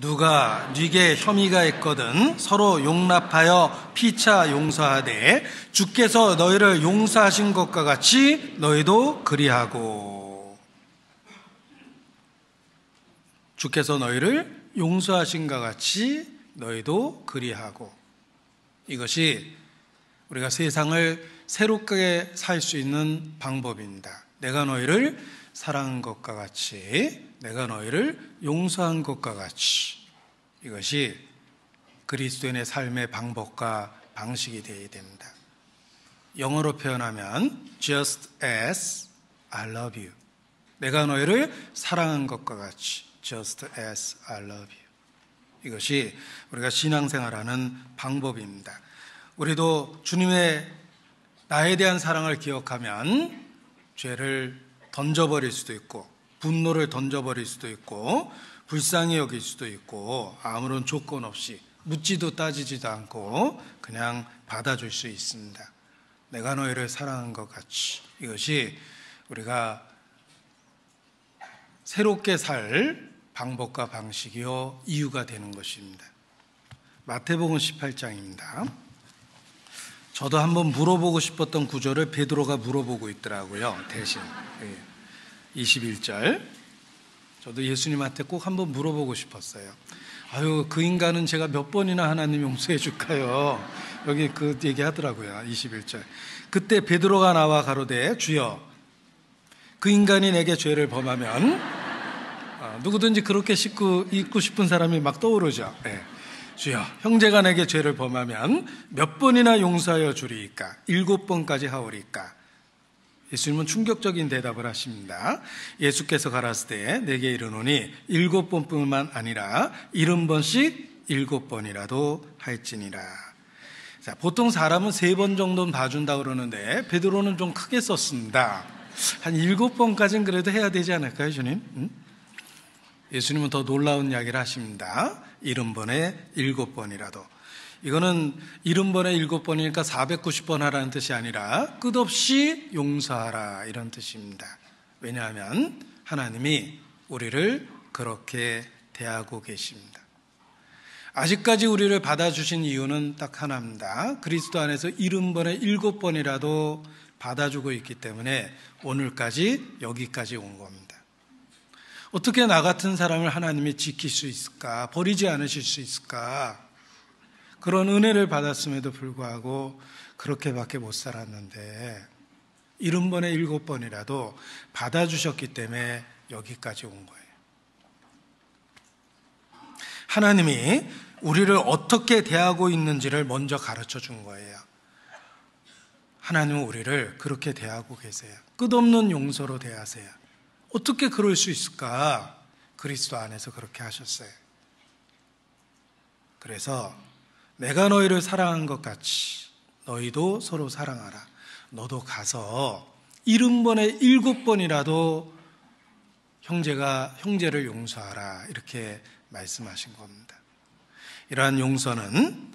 누가 네게 혐의가 있거든 서로 용납하여 피차 용서하되 주께서 너희를 용서하신 것과 같이 너희도 그리하고. 주께서 너희를 용서하신 것 같이 너희도 그리하고. 이것이 우리가 세상을 새롭게 살 수 있는 방법입니다. 내가 너희를 사랑한 것과 같이, 내가 너희를 용서한 것과 같이. 이것이 그리스도인의 삶의 방법과 방식이 되어야 됩니다. 영어로 표현하면 just as I love you. 내가 너희를 사랑한 것과 같이 just as I love you. 이것이 우리가 신앙생활하는 방법입니다. 우리도 주님의 나에 대한 사랑을 기억하면 죄를 던져버릴 수도 있고, 분노를 던져버릴 수도 있고, 불쌍히 여길 수도 있고, 아무런 조건 없이 묻지도 따지지도 않고 그냥 받아줄 수 있습니다. 내가 너희를 사랑한 것 같이. 이것이 우리가 새롭게 살 방법과 방식이요 이유가 되는 것입니다. 마태복음 18장입니다. 저도 한번 물어보고 싶었던 구절을 베드로가 물어보고 있더라고요. 대신 21절. 저도 예수님한테 꼭 한번 물어보고 싶었어요. 아유, 그 인간은 제가 몇 번이나 하나님 용서해 줄까요? 여기 그 얘기 하더라고요. 21절. 그때 베드로가 나와 가로되 주여, 그 인간이 내게 죄를 범하면, 누구든지 그렇게 잊고 싶은 사람이 막 떠오르죠. 네. 주여, 형제가 내게 죄를 범하면 몇 번이나 용서하여 주리이까? 7번까지 하오리까? 예수님은 충격적인 대답을 하십니다. 예수께서 가라사대 내게 이르노니 7번뿐만 아니라 70번씩 7번이라도 할지니라. 자, 보통 사람은 3번 정도는 봐준다고 그러는데 베드로는 좀 크게 썼습니다. 한 7번까지는 그래도 해야 되지 않을까요, 주님? 응? 예수님은 더 놀라운 이야기를 하십니다. 70번에 7번이라도. 이거는 70번에 7번이니까 490번 하라는 뜻이 아니라 끝없이 용서하라, 이런 뜻입니다. 왜냐하면 하나님이 우리를 그렇게 대하고 계십니다. 아직까지 우리를 받아주신 이유는 딱 하나입니다. 그리스도 안에서 70번에 7번이라도 받아주고 있기 때문에 오늘까지 여기까지 온 겁니다. 어떻게 나 같은 사람을 하나님이 지킬 수 있을까? 버리지 않으실 수 있을까? 그런 은혜를 받았음에도 불구하고 그렇게밖에 못 살았는데 70번에 7번이라도 받아주셨기 때문에 여기까지 온 거예요. 하나님이 우리를 어떻게 대하고 있는지를 먼저 가르쳐 준 거예요. 하나님은 우리를 그렇게 대하고 계세요. 끝없는 용서로 대하세요. 어떻게 그럴 수 있을까? 그리스도 안에서 그렇게 하셨어요. 그래서 내가 너희를 사랑한 것 같이 너희도 서로 사랑하라. 너도 가서 70번에 7번이라도 형제를 용서하라, 이렇게 말씀하신 겁니다. 이러한 용서는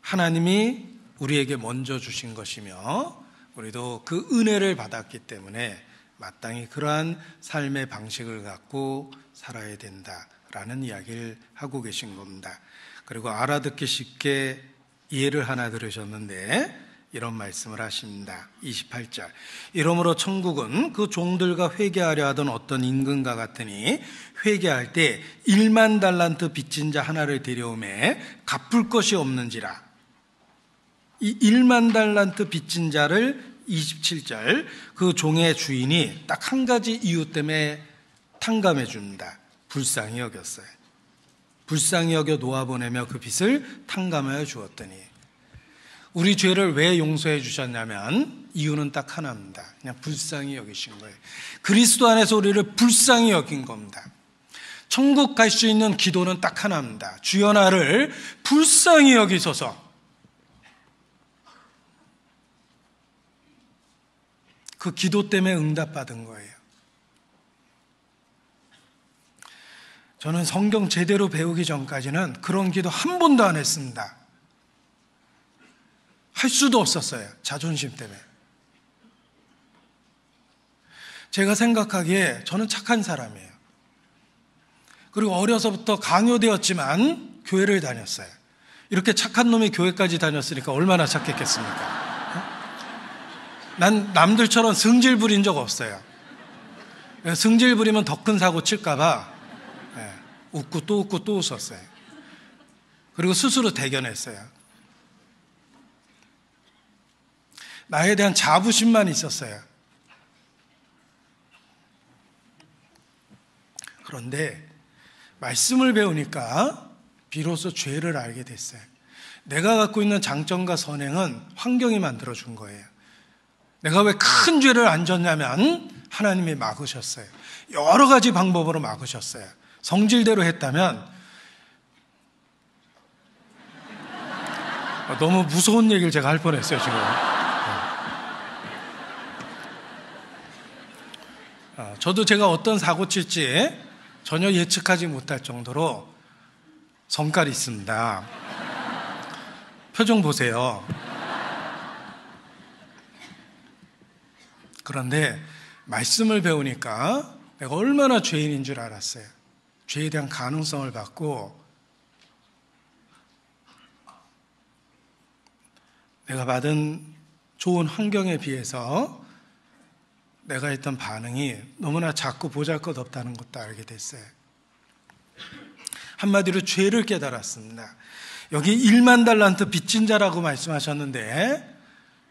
하나님이 우리에게 먼저 주신 것이며 우리도 그 은혜를 받았기 때문에 마땅히 그러한 삶의 방식을 갖고 살아야 된다라는 이야기를 하고 계신 겁니다. 그리고 알아듣기 쉽게 이해를 하나 들으셨는데 이런 말씀을 하십니다. 28절. 이러므로 천국은 그 종들과 회개하려 하던 어떤 임금과 같으니 회개할 때 1만 달란트 빚진 자 하나를 데려오매 갚을 것이 없는지라. 이 1만 달란트 빚진 자를 27절, 그 종의 주인이 딱 한 가지 이유 때문에 탕감해 줍니다. 불쌍히 여겼어요. 불쌍히 여겨 놓아보내며 그 빚을 탕감하여 주었더니. 우리 죄를 왜 용서해 주셨냐면 이유는 딱 하나입니다. 그냥 불쌍히 여기신 거예요. 그리스도 안에서 우리를 불쌍히 여긴 겁니다. 천국 갈 수 있는 기도는 딱 하나입니다. 주여 나를 불쌍히 여기소서. 그 기도 때문에 응답받은 거예요. 저는 성경 제대로 배우기 전까지는 그런 기도 한 번도 안 했습니다. 할 수도 없었어요. 자존심 때문에. 제가 생각하기에 저는 착한 사람이에요. 그리고 어려서부터 강요되었지만 교회를 다녔어요. 이렇게 착한 놈이 교회까지 다녔으니까 얼마나 착했겠습니까? 난 남들처럼 승질 부린 적 없어요. 승질 부리면 더 큰 사고 칠까봐 웃고 또 웃고 또 웃었어요. 그리고 스스로 대견했어요. 나에 대한 자부심만 있었어요. 그런데 말씀을 배우니까 비로소 죄를 알게 됐어요. 내가 갖고 있는 장점과 선행은 환경이 만들어준 거예요. 내가 왜 큰 죄를 안 졌냐면 하나님이 막으셨어요. 여러 가지 방법으로 막으셨어요. 성질대로 했다면 너무 무서운 얘기를 제가 할 뻔했어요 지금. 저도 제가 어떤 사고 칠지 전혀 예측하지 못할 정도로 성깔이 있습니다. 표정 보세요. 그런데 말씀을 배우니까 내가 얼마나 죄인인 줄 알았어요. 죄에 대한 가능성을 받고 내가 받은 좋은 환경에 비해서 내가 했던 반응이 너무나 작고 보잘것없다는 것도 알게 됐어요. 한마디로 죄를 깨달았습니다. 여기 1만 달란트 빚진 자라고 말씀하셨는데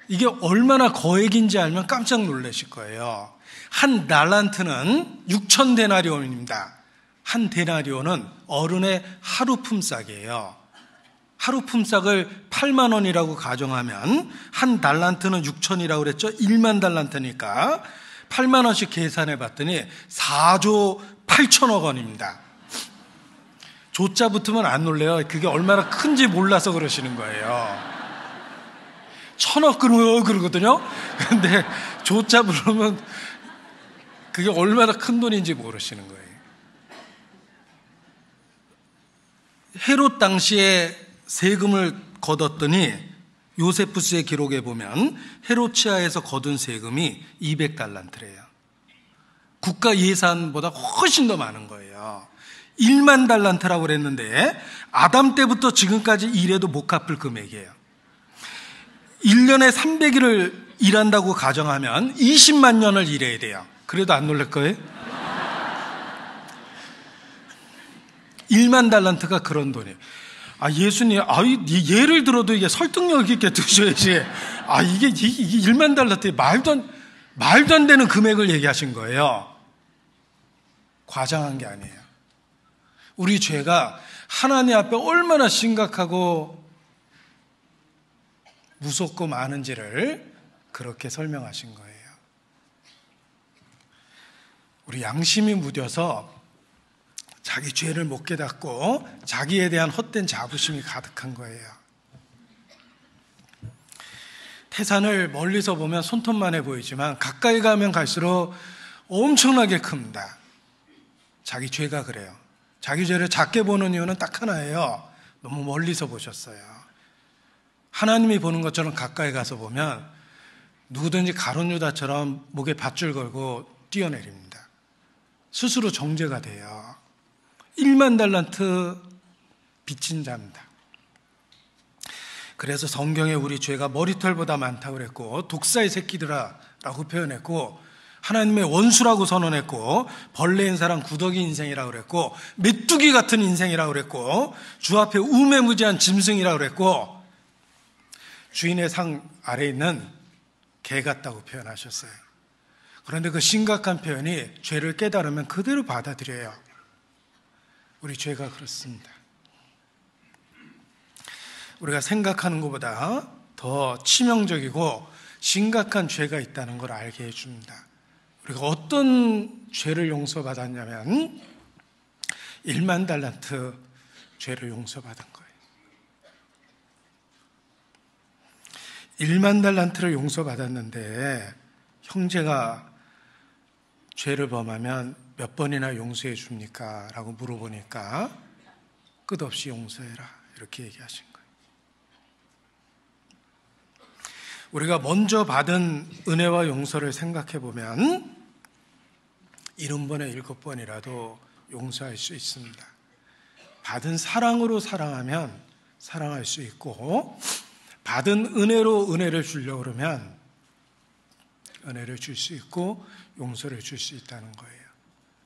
이게 얼마나 거액인지 알면 깜짝 놀라실 거예요. 한 달란트는 6천 데나리온입니다. 한 데나리온은 어른의 하루 품삯이에요. 하루 품삯을 8만 원이라고 가정하면 한 달란트는 6천이라고 그랬죠. 1만 달란트니까 8만 원씩 계산해 봤더니 4조 8천억 원입니다. 조자 붙으면 안 놀래요. 그게 얼마나 큰지 몰라서 그러시는 거예요. 1,000억 그러거든요. 근데 조자 부르면 그게 얼마나 큰 돈인지 모르시는 거예요. 헤롯 당시에 세금을 거뒀더니 요세푸스의 기록에 보면 헤롯치아에서 거둔 세금이 200달란트래요. 국가 예산보다 훨씬 더 많은 거예요. 1만 달란트라고 그랬는데 아담 때부터 지금까지 일해도 못 갚을 금액이에요. 1년에 300일을 일한다고 가정하면 20만 년을 일해야 돼요. 그래도 안 놀랄 거예요? 1만 달란트가 그런 돈이에요. 예수님, 예를 들어도 이게 설득력 있게 드셔야지. 이게 1만 달란트 말도 안 되는 금액을 얘기하신 거예요. 과장한 게 아니에요. 우리 죄가 하나님 앞에 얼마나 심각하고 무섭고 많은지를 그렇게 설명하신 거예요. 우리 양심이 무뎌서 자기 죄를 못 깨닫고 자기에 대한 헛된 자부심이 가득한 거예요. 태산을 멀리서 보면 손톱만해 보이지만 가까이 가면 갈수록 엄청나게 큽니다. 자기 죄가 그래요. 자기 죄를 작게 보는 이유는 딱 하나예요. 너무 멀리서 보셨어요. 하나님이 보는 것처럼 가까이 가서 보면 누구든지 가룟 유다처럼 목에 밧줄 걸고 뛰어내립니다. 스스로 정죄가 돼요. 1만 달란트 빚진 자입니다. 그래서 성경에 우리 죄가 머리털보다 많다고 그랬고 독사의 새끼들아 라고 표현했고 하나님의 원수라고 선언했고 벌레인 사람 구더기 인생이라고 그랬고 메뚜기 같은 인생이라고 그랬고 주 앞에 우매무지한 짐승이라고 그랬고 주인의 상 아래에 있는 개 같다고 표현하셨어요. 그런데 그 심각한 표현이 죄를 깨달으면 그대로 받아들여요. 우리 죄가 그렇습니다. 우리가 생각하는 것보다 더 치명적이고 심각한 죄가 있다는 걸 알게 해줍니다. 우리가 어떤 죄를 용서받았냐면 1만 달란트 죄를 용서받은 거예요. 1만 달란트를 용서받았는데 형제가 죄를 범하면 몇 번이나 용서해 줍니까? 라고 물어보니까 끝없이 용서해라 이렇게 얘기하신 거예요. 우리가 먼저 받은 은혜와 용서를 생각해 보면 70번에 7번이라도 용서할 수 있습니다. 받은 사랑으로 사랑하면 사랑할 수 있고, 받은 은혜로 은혜를 주려고 그러면 은혜를 줄 수 있고 용서를 줄 수 있다는 거예요.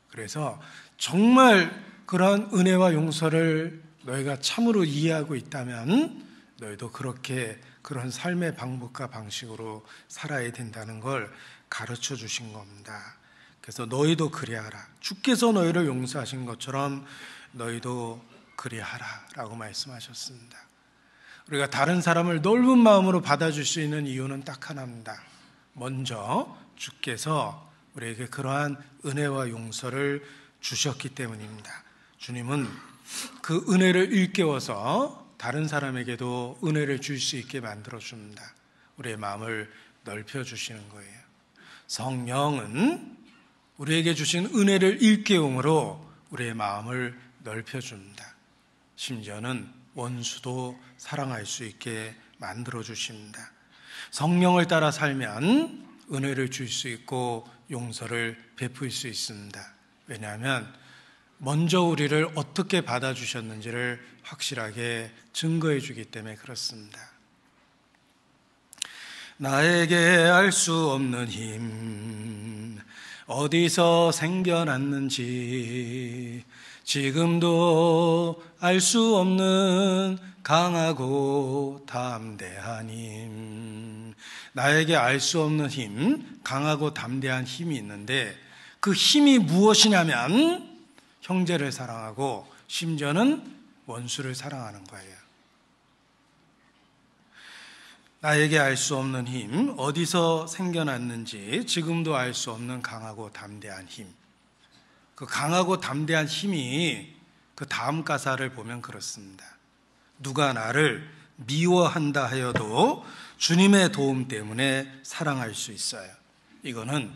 그래서 정말 그러한 은혜와 용서를 너희가 참으로 이해하고 있다면 너희도 그렇게 그런 삶의 방법과 방식으로 살아야 된다는 걸 가르쳐 주신 겁니다. 그래서 너희도 그리하라. 주께서 너희를 용서하신 것처럼 너희도 그리하라 라고 말씀하셨습니다. 우리가 다른 사람을 넓은 마음으로 받아줄 수 있는 이유는 딱 하나입니다. 먼저 주께서 우리에게 그러한 은혜와 용서를 주셨기 때문입니다. 주님은 그 은혜를 일깨워서 다른 사람에게도 은혜를 줄 수 있게 만들어줍니다. 우리의 마음을 넓혀주시는 거예요. 성령은 우리에게 주신 은혜를 일깨움으로 우리의 마음을 넓혀줍니다. 심지어는 원수도 사랑할 수 있게 만들어주십니다. 성령을 따라 살면 은혜를 줄 수 있고 용서를 베풀 수 있습니다. 왜냐하면 먼저 우리를 어떻게 받아주셨는지를 확실하게 증거해 주기 때문에 그렇습니다. 나에게 알 수 없는 힘 어디서 생겨났는지 지금도 알 수 없는 강하고 담대한 힘. 나에게 알 수 없는 힘, 강하고 담대한 힘이 있는데 그 힘이 무엇이냐면 형제를 사랑하고 심지어는 원수를 사랑하는 거예요. 나에게 알 수 없는 힘, 어디서 생겨났는지 지금도 알 수 없는 강하고 담대한 힘. 그 강하고 담대한 힘이 그 다음 가사를 보면 그렇습니다. 누가 나를 미워한다 하여도 주님의 도움 때문에 사랑할 수 있어요. 이거는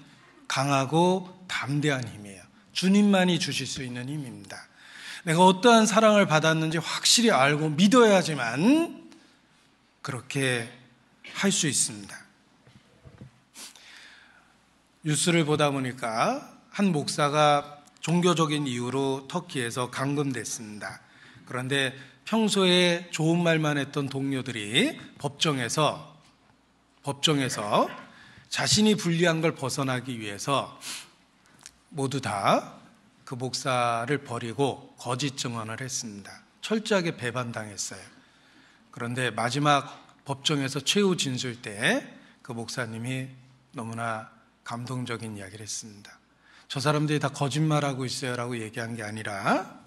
강하고 담대한 힘이에요. 주님만이 주실 수 있는 힘입니다. 내가 어떠한 사랑을 받았는지 확실히 알고 믿어야지만 그렇게 할 수 있습니다. 뉴스를 보다 보니까 한 목사가 종교적인 이유로 터키에서 감금됐습니다. 그런데 평소에 좋은 말만 했던 동료들이 법정에서 자신이 불리한 걸 벗어나기 위해서 모두 다 그 목사를 버리고 거짓 증언을 했습니다. 철저하게 배반당했어요. 그런데 마지막 법정에서 최후 진술 때 그 목사님이 너무나 감동적인 이야기를 했습니다. 저 사람들이 다 거짓말하고 있어요 라고 얘기한 게 아니라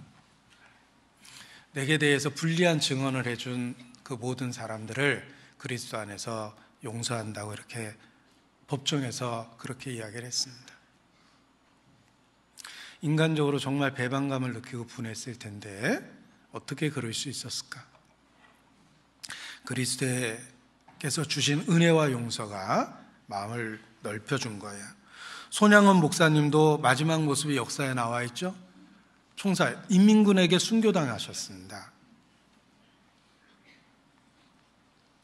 내게 대해서 불리한 증언을 해준 그 모든 사람들을 그리스도 안에서 용서한다고 이렇게 법정에서 그렇게 이야기를 했습니다. 인간적으로 정말 배반감을 느끼고 분했을 텐데 어떻게 그럴 수 있었을까? 그리스도께서 주신 은혜와 용서가 마음을 넓혀준 거예요. 손양원 목사님도 마지막 모습이 역사에 나와 있죠. 총사, 인민군에게 순교당하셨습니다.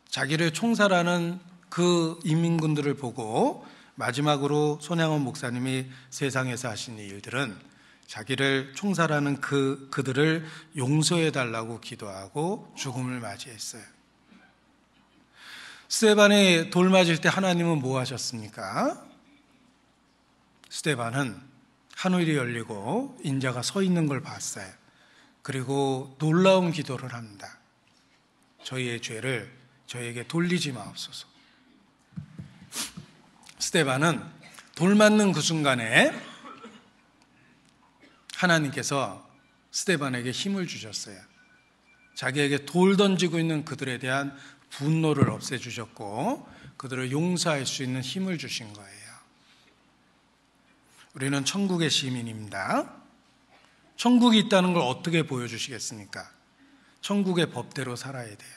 자기를 총살하는 그 인민군들을 보고 마지막으로 손양원 목사님이 세상에서 하신 일들은 자기를 총살하는 그들을 용서해 달라고 기도하고 죽음을 맞이했어요. 스데반이 돌 맞을 때 하나님은 뭐 하셨습니까? 스데반은 하늘이 열리고 인자가 서 있는 걸 봤어요. 그리고 놀라운 기도를 합니다. 저희의 죄를 저에게 돌리지 마옵소서. 스데반은 돌 맞는 그 순간에 하나님께서 스데반에게 힘을 주셨어요. 자기에게 돌 던지고 있는 그들에 대한 분노를 없애주셨고 그들을 용서할 수 있는 힘을 주신 거예요. 우리는 천국의 시민입니다. 천국이 있다는 걸 어떻게 보여주시겠습니까? 천국의 법대로 살아야 돼요.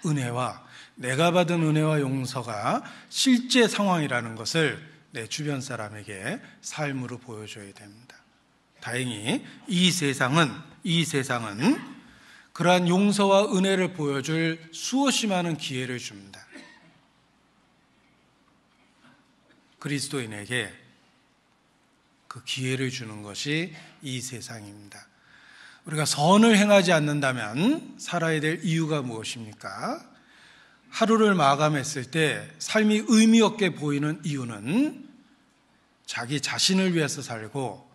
은혜와 내가 받은 은혜와 용서가 실제 상황이라는 것을 내 주변 사람에게 삶으로 보여줘야 됩니다. 다행히 이 세상은 그러한 용서와 은혜를 보여줄 수없이 많은 기회를 줍니다. 그리스도인에게 그 기회를 주는 것이 이 세상입니다. 우리가 선을 행하지 않는다면 살아야 될 이유가 무엇입니까? 하루를 마감했을 때 삶이 의미 없게 보이는 이유는 자기 자신을 위해서 살고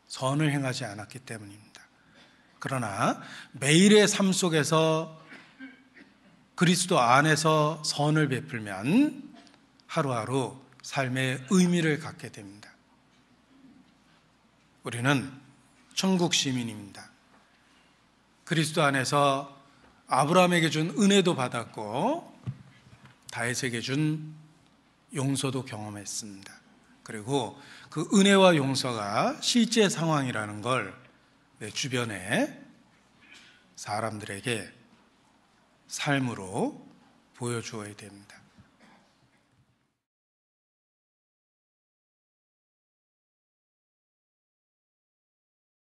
선을 행하지 않았기 때문입니다. 그러나 매일의 삶 속에서 그리스도 안에서 선을 베풀면 하루하루 삶의 의미를 갖게 됩니다. 우리는 천국 시민입니다. 그리스도 안에서 아브라함에게 준 은혜도 받았고 다윗에게 준 용서도 경험했습니다. 그리고 그 은혜와 용서가 실제 상황이라는 걸 내 주변에 사람들에게 삶으로 보여주어야 됩니다.